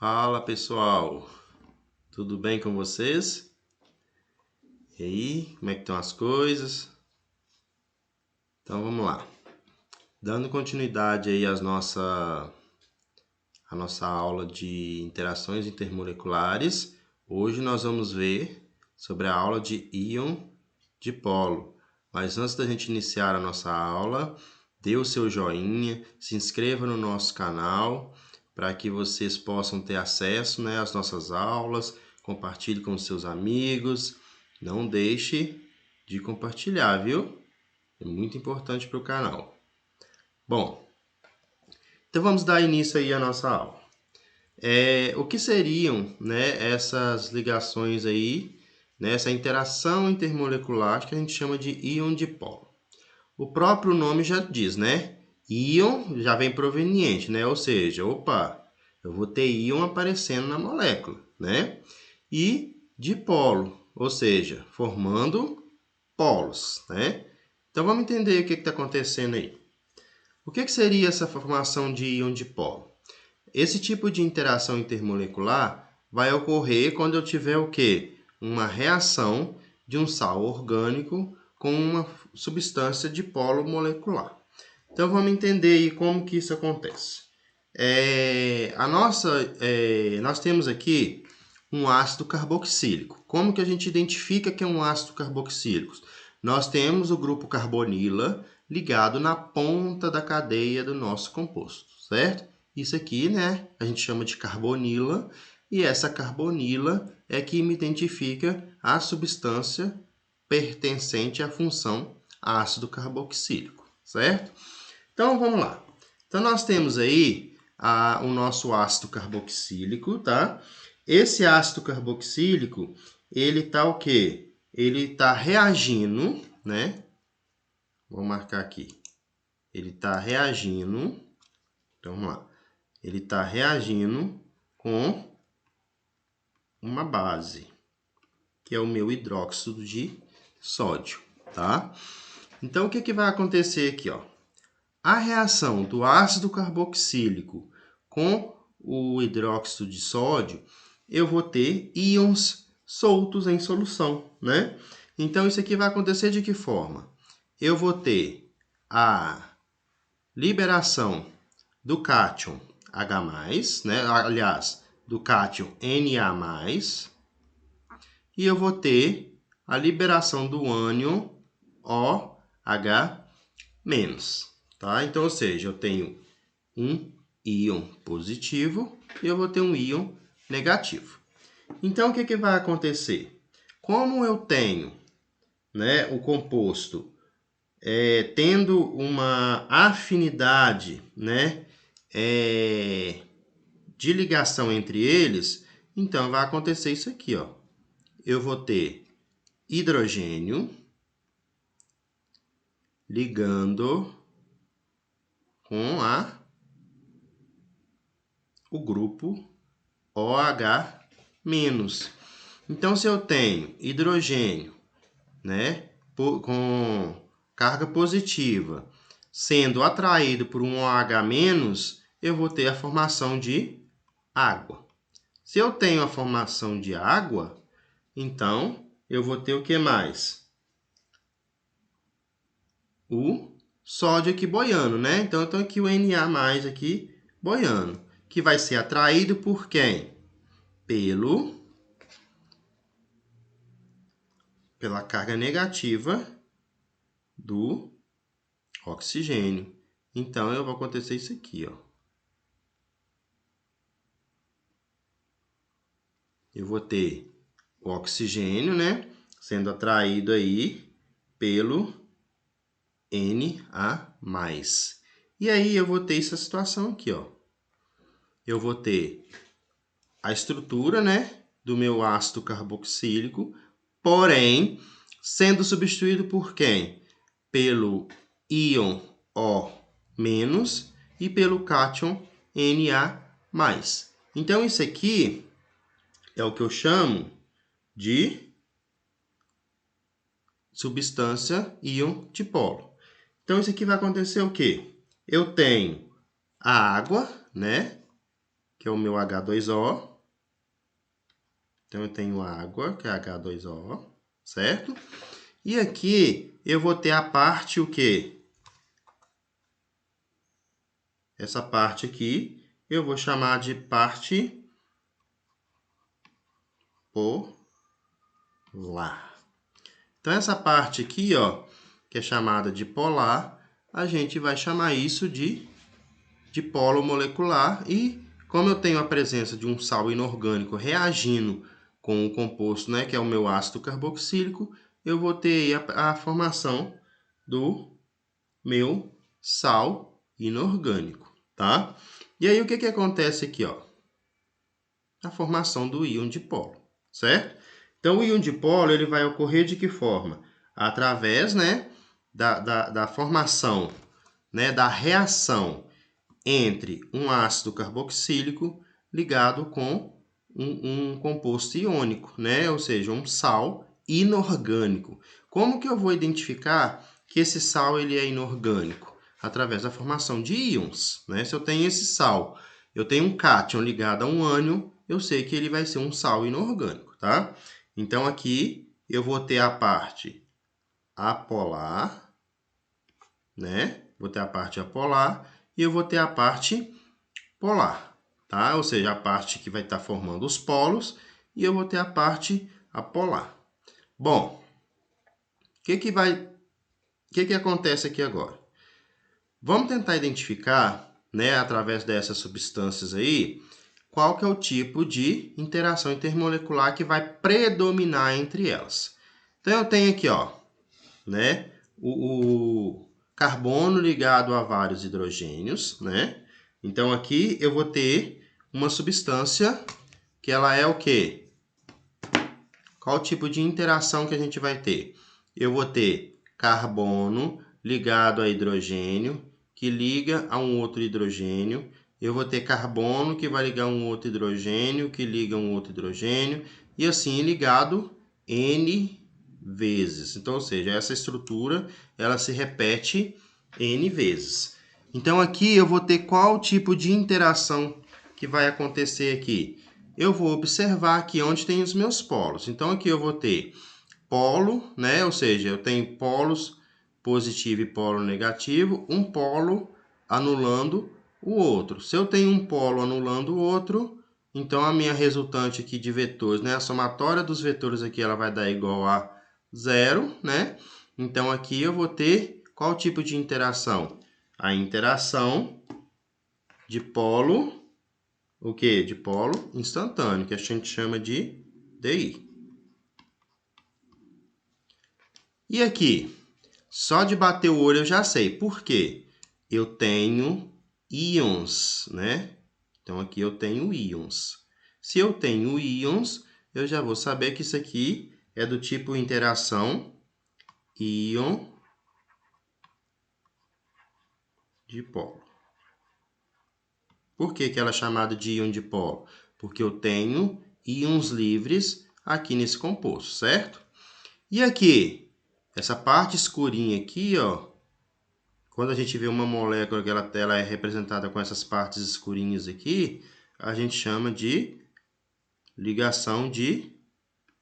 Fala pessoal, tudo bem com vocês? E aí, como é que estão as coisas? Então vamos lá. Dando continuidade aí à nossa aula de interações intermoleculares, hoje nós vamos ver sobre a aula de íon dipolo. Mas antes da gente iniciar a nossa aula, dê o seu joinha, se inscreva no nosso canal para que vocês possam ter acesso, às nossas aulas, compartilhe com seus amigos. Não deixe de compartilhar, viu? É muito importante para o canal. Bom, então vamos dar início aí à nossa aula. O que seriam, essas ligações aí, essa interação intermolecular que a gente chama de íon dipolo? O próprio nome já diz, né? Íon já vem proveniente, né? Ou seja, opa, eu vou ter íon aparecendo na molécula, né? E dipolo, ou seja, formando polos, né? Então vamos entender o que está acontecendo aí. O que seria essa formação de íon dipolo? Esse tipo de interação intermolecular vai ocorrer quando eu tiver o quê? Uma reação de um sal orgânico com uma substância dipolo molecular. Então vamos entender aí como que isso acontece. Nós temos aqui um ácido carboxílico. Como que a gente identifica que é um ácido carboxílico? Nós temos o grupo carbonila ligado na ponta da cadeia do nosso composto, certo? Isso aqui, a gente chama de carbonila, e essa carbonila é que me identifica a substância pertencente à função ácido carboxílico, certo? Então, vamos lá. Então, nós temos aí o nosso ácido carboxílico, tá? Esse ácido carboxílico, ele tá o quê? Ele tá reagindo, né? Vou marcar aqui. Ele tá reagindo. Então, vamos lá. Ele está reagindo com uma base, que é o meu hidróxido de sódio, tá? Então, o que vai acontecer aqui, ó? A reação do ácido carboxílico com o hidróxido de sódio, eu vou ter íons soltos em solução, né? Então, isso aqui vai acontecer de que forma? Eu vou ter a liberação do cátion H+, né? Aliás, do cátion Na+, e eu vou ter a liberação do ânion OH-, tá? Então, ou seja, eu tenho um íon positivo e eu vou ter um íon negativo. Então, o que vai acontecer? Como eu tenho, o composto tendo uma afinidade, de ligação entre eles, então vai acontecer isso aqui, ó. Eu vou ter hidrogênio ligando com o grupo OH-. Então, se eu tenho hidrogênio, com carga positiva, sendo atraído por um OH-, eu vou ter a formação de água. Se eu tenho a formação de água, então eu vou ter o que mais? O sódio aqui boiando, né? Então eu tenho aqui o Na+ aqui boiando, que vai ser atraído por quem? Pela carga negativa do oxigênio. Então eu vou acontecer isso aqui, ó. Eu vou ter o oxigênio, sendo atraído aí pelo Na+. E aí eu vou ter essa situação aqui, ó. Eu vou ter a estrutura, do meu ácido carboxílico, porém sendo substituído por quem? Pelo íon O- e pelo cátion Na+. Então isso aqui é o que eu chamo de substância íon dipolo. Então, isso aqui vai acontecer o quê? Eu tenho a água, que é o meu H2O. Então, eu tenho água, que é H2O, certo? E aqui eu vou ter a parte o quê? Essa parte aqui eu vou chamar de parte polar. Então, essa parte aqui, ó, que é chamada de polar, a gente vai chamar isso de polo molecular. E como eu tenho a presença de um sal inorgânico reagindo com o composto, né, que é o meu ácido carboxílico, eu vou ter aí a formação do meu sal inorgânico, tá? E aí, o que acontece aqui, ó? A formação do íon dipolo, certo? Então, o íon dipolo, ele vai ocorrer de que forma? Através, né, da formação, né, da reação entre um ácido carboxílico ligado com um composto iônico, né? Ou seja, um sal inorgânico. Como que eu vou identificar que esse sal ele é inorgânico? Através da formação de íons, né? Se eu tenho esse sal, eu tenho um cátion ligado a um ânion, eu sei que ele vai ser um sal inorgânico, tá? Então, aqui eu vou ter a parte apolar, né? Vou ter a parte apolar e eu vou ter a parte polar, tá? Ou seja, a parte que vai estar formando os polos e eu vou ter a parte apolar. Bom, o que acontece aqui agora? Vamos tentar identificar, né, através dessas substâncias aí, qual que é o tipo de interação intermolecular que vai predominar entre elas. Então, eu tenho aqui, ó, né, o carbono ligado a vários hidrogênios, né? Então, aqui eu vou ter uma substância que ela é o quê? Qual tipo de interação que a gente vai ter? Eu vou ter carbono ligado a hidrogênio, que liga a um outro hidrogênio. Eu vou ter carbono que vai ligar um outro hidrogênio, que liga um outro hidrogênio, e assim ligado N vezes. Então, ou seja, essa estrutura ela se repete N vezes. Então, aqui eu vou ter qual tipo de interação que vai acontecer aqui? Eu vou observar aqui onde tem os meus polos. Então, aqui eu vou ter polo, né? Ou seja, eu tenho polos positivo e polo negativo, um polo anulando o outro. Se eu tenho um polo anulando o outro, então a minha resultante aqui de vetores, né? A somatória dos vetores aqui ela vai dar igual a 0, né? Então, aqui eu vou ter qual tipo de interação? A interação de polo, o quê? De polo instantâneo, que a gente chama de DI. E aqui, só de bater o olho eu já sei. Por quê? Eu tenho íons, né? Então, aqui eu tenho íons. Se eu tenho íons, eu já vou saber que isso aqui é do tipo interação íon dipolo. Por que ela é chamada de íon dipolo? Porque eu tenho íons livres aqui nesse composto, certo? E aqui, essa parte escurinha aqui, ó, quando a gente vê uma molécula que ela é representada com essas partes escurinhas aqui, a gente chama de ligação de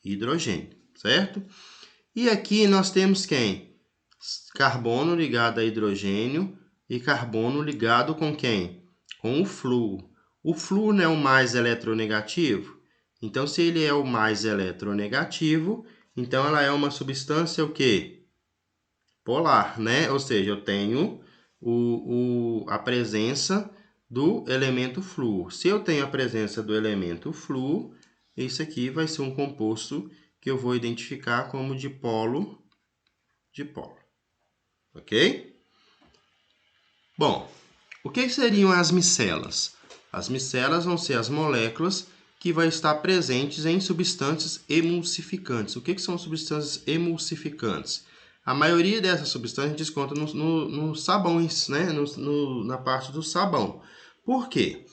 hidrogênio, certo? E aqui nós temos quem? Carbono ligado a hidrogênio e carbono ligado com quem? Com o flúor. O flúor não é o mais eletronegativo? Então, se ele é o mais eletronegativo, então ela é uma substância o quê? Polar, né? Ou seja, eu tenho a presença do elemento flúor. Se eu tenho a presença do elemento flúor, isso aqui vai ser um composto que eu vou identificar como dipolo. Ok? Bom, o que seriam as micelas? As micelas vão ser as moléculas que vão estar presentes em substâncias emulsificantes. O que são substâncias emulsificantes? A maioria dessas substâncias a gente desconta nos sabões, né? Na parte do sabão. Por quê?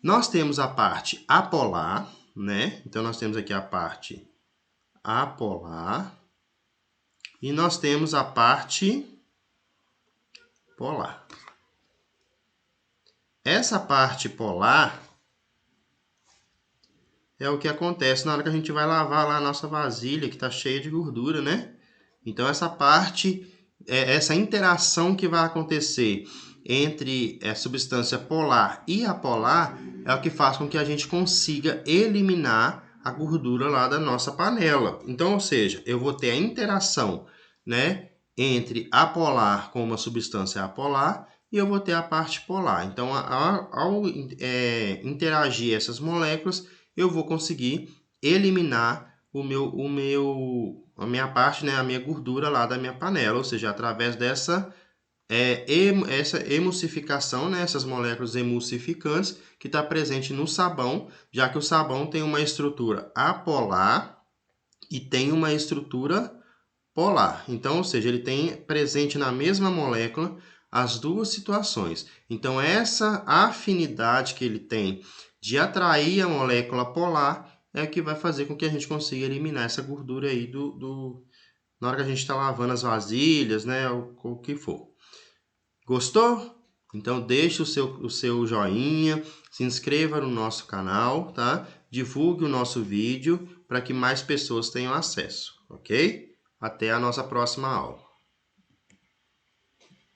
Nós temos a parte apolar, né? Então, nós temos aqui a parte apolar e nós temos a parte polar. Essa parte polar, é o que acontece na hora que a gente vai lavar lá a nossa vasilha, que está cheia de gordura, né? Então, essa parte, essa interação que vai acontecer entre a substância polar e apolar é o que faz com que a gente consiga eliminar a gordura lá da nossa panela. Então, ou seja, eu vou ter a interação, né, entre apolar com uma substância apolar e eu vou ter a parte polar. Então, ao interagir essas moléculas, eu vou conseguir eliminar a minha parte, né, a minha gordura lá da minha panela, ou seja, através dessa essa emulsificação, né, essas moléculas emulsificantes que está presente no sabão, já que o sabão tem uma estrutura apolar e tem uma estrutura polar. Então, ou seja, ele tem presente na mesma molécula as duas situações. Então, essa afinidade que ele tem de atrair a molécula polar é que vai fazer com que a gente consiga eliminar essa gordura aí na hora que a gente está lavando as vasilhas, né, o que for. Gostou? Então deixe o seu joinha, se inscreva no nosso canal, tá? Divulgue o nosso vídeo para que mais pessoas tenham acesso, ok? Até a nossa próxima aula.